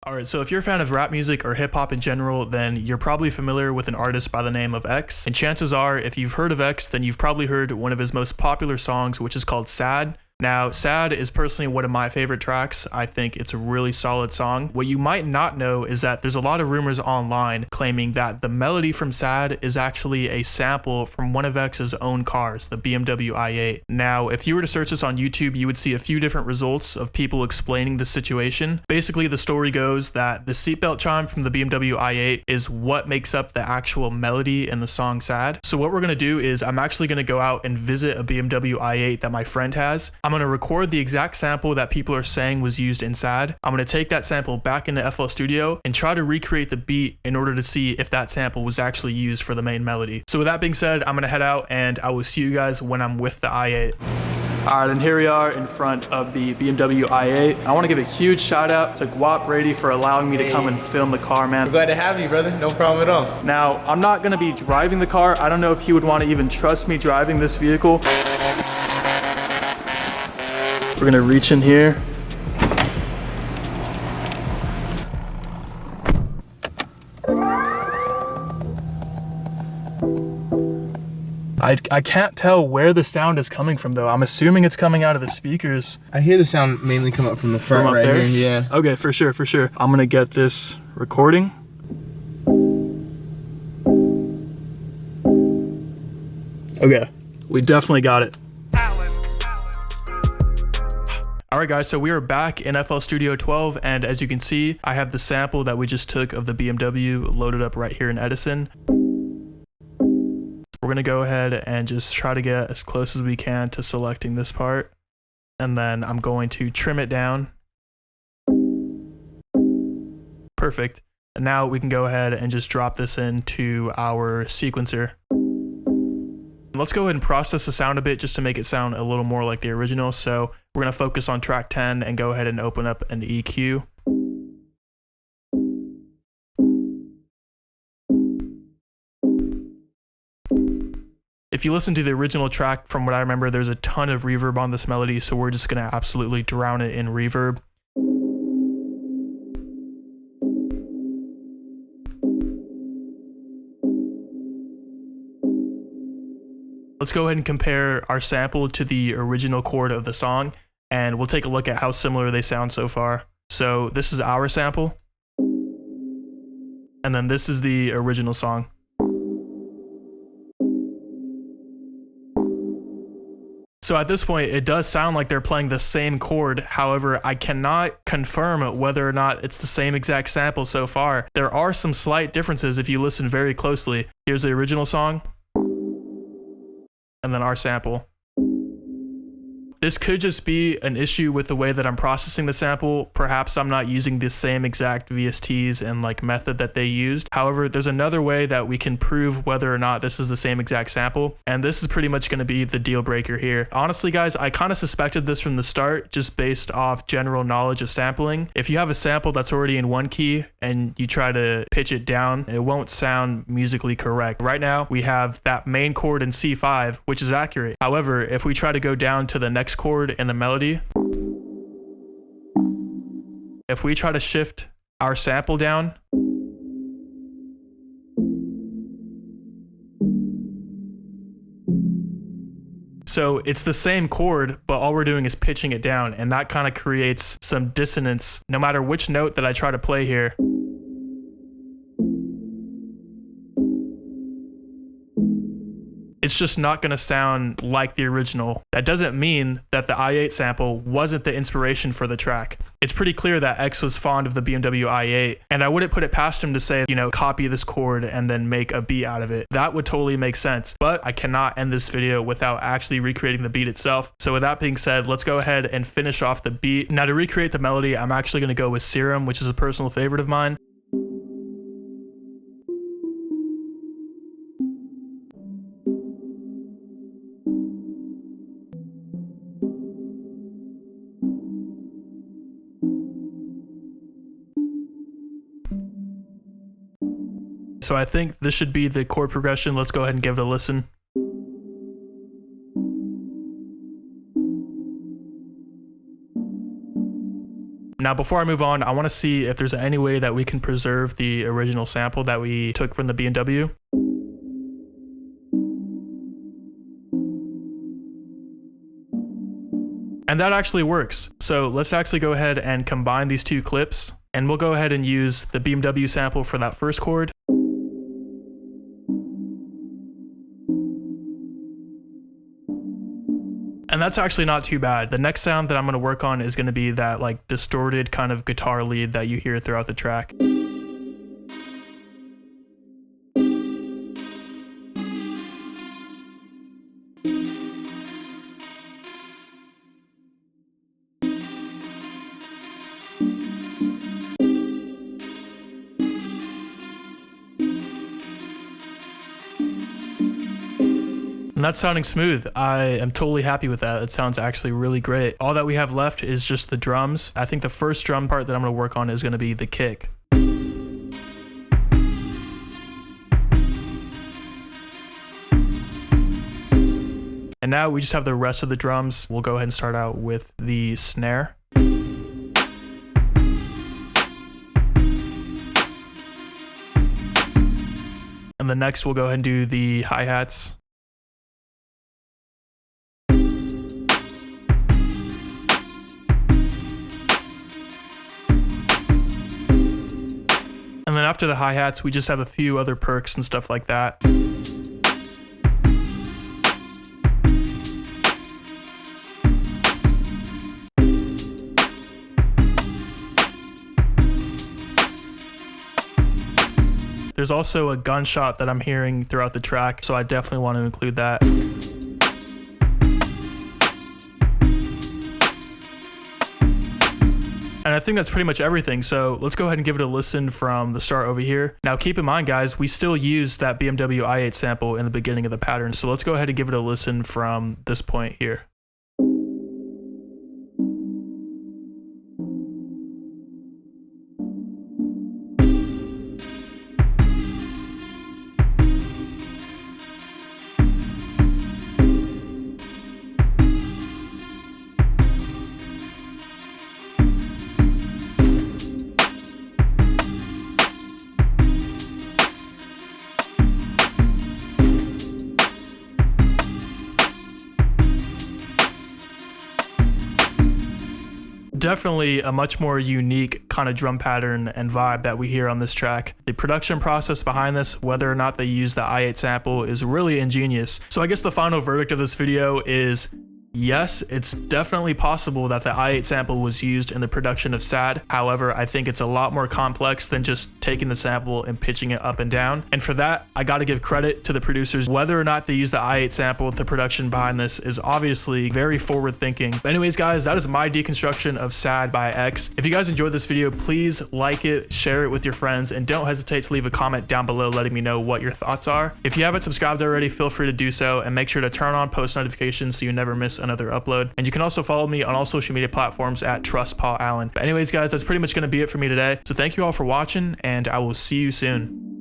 Alright, so if you're a fan of rap music or hip hop in general, then you're probably familiar with an artist by the name of X. And chances are, if you've heard of X, then you've probably heard one of his most popular songs, which is called Sad. Now, Sad is personally one of my favorite tracks. I think it's a really solid song. What you might not know is that there's a lot of rumors online claiming that the melody from Sad is actually a sample from one of X's own cars, the BMW i8. Now, if you were to search this on YouTube, you would see a few different results of people explaining the situation. Basically, the story goes that the seatbelt chime from the BMW i8 is what makes up the actual melody in the song Sad. So what we're going to do is I'm actually going to go out and visit a BMW i8 that my friend has. I'm going to record the exact sample that people are saying was used in Sad. I'm going to take that sample back into FL Studio and try to recreate the beat in order to see if that sample was actually used for the main melody. So with that being said, I'm going to head out and I will see you guys when I'm with the i8. Alright, and here we are in front of the BMW i8. I want to give a huge shout out to Guap Brady for allowing me to come and film the car, man. We're glad to have you, brother. No problem at all. Now, I'm not going to be driving the car. I don't know if he would want to even trust me driving this vehicle. We're gonna reach in here. I can't tell where the sound is coming from though. I'm assuming it's coming out of the speakers. I hear the sound mainly come up from the front right there? here, yeah. Okay, for sure. I'm gonna get this recording. Okay, we definitely got it. Alright guys, so we are back in FL Studio 12, and as you can see, I have the sample that we just took of the BMW loaded up right here in Edison. We're going to go ahead and just try to get as close as we can to selecting this part, and then I'm going to trim it down. Perfect. And now we can go ahead and just drop this into our sequencer. Let's go ahead and process the sound a bit just to make it sound a little more like the original. So we're going to focus on track 10 and go ahead and open up an EQ. If you listen to the original track, from what I remember, there's a ton of reverb on this melody, so we're just going to absolutely drown it in reverb. Let's go ahead and compare our sample to the original chord of the song, and we'll take a look at how similar they sound so far. So this is our sample, and then this is the original song. So at this point, it does sound like they're playing the same chord. However, I cannot confirm whether or not it's the same exact sample so far. There are some slight differences if you listen very closely. Here's the original song, and then our sample. This could just be an issue with the way that I'm processing the sample. Perhaps I'm not using the same exact VSTs and like method that they used. However, there's another way that we can prove whether or not this is the same exact sample, and this is pretty much going to be the deal breaker here. Honestly guys, I kind of suspected this from the start just based off general knowledge of sampling. If you have a sample that's already in one key and you try to pitch it down, it won't sound musically correct. Right now we have that main chord in C5, which is accurate. However, if we try to go down to the next chord in the melody, if we try to shift our sample down, so it's the same chord, but all we're doing is pitching it down, and that kind of creates some dissonance no matter which note that I try to play here. It's just not going to sound like the original. That doesn't mean that the i8 sample wasn't the inspiration for the track. It's pretty clear that X was fond of the BMW i8, and I wouldn't put it past him to say, you know, copy this chord and then make a beat out of it. That would totally make sense, but I cannot end this video without actually recreating the beat itself. So with that being said, let's go ahead and finish off the beat. Now to recreate the melody, I'm actually going to go with Serum, which is a personal favorite of mine. So I think this should be the chord progression. Let's go ahead and give it a listen. Now, before I move on, I want to see if there's any way that we can preserve the original sample that we took from the BMW. And that actually works. So let's actually go ahead and combine these two clips, and we'll go ahead and use the BMW sample for that first chord. And that's actually not too bad. The next sound that I'm going to work on is going to be that like distorted kind of guitar lead that you hear throughout the track. And that's sounding smooth. I am totally happy with that. It sounds actually really great. All that we have left is just the drums. I think the first drum part that I'm going to work on is going to be the kick. And now we just have the rest of the drums. We'll go ahead and start out with the snare. And then next we'll go ahead and do the hi-hats. And then after the hi-hats, we just have a few other perks and stuff like that. There's also a gunshot that I'm hearing throughout the track, so I definitely want to include that. And I think that's pretty much everything, so let's go ahead and give it a listen from the start over here. Now keep in mind guys, we still use that BMW i8 sample in the beginning of the pattern, so let's go ahead and give it a listen from this point here. Definitely a much more unique kind of drum pattern and vibe that we hear on this track. The production process behind this, whether or not they use the i8 sample, is really ingenious. So I guess the final verdict of this video is yes, it's definitely possible that the i8 sample was used in the production of Sad. However, I think it's a lot more complex than just taking the sample and pitching it up and down. And for that, I gotta give credit to the producers. Whether or not they use the i8 sample, the production behind this is obviously very forward thinking. But anyways, guys, that is my deconstruction of Sad by X. If you guys enjoyed this video, please like it, share it with your friends, and don't hesitate to leave a comment down below letting me know what your thoughts are. If you haven't subscribed already, feel free to do so, and make sure to turn on post notifications so you never miss another upload. And you can also follow me on all social media platforms at Trust Paul Allen. But anyways, guys, that's pretty much going to be it for me today. So thank you all for watching, and I will see you soon.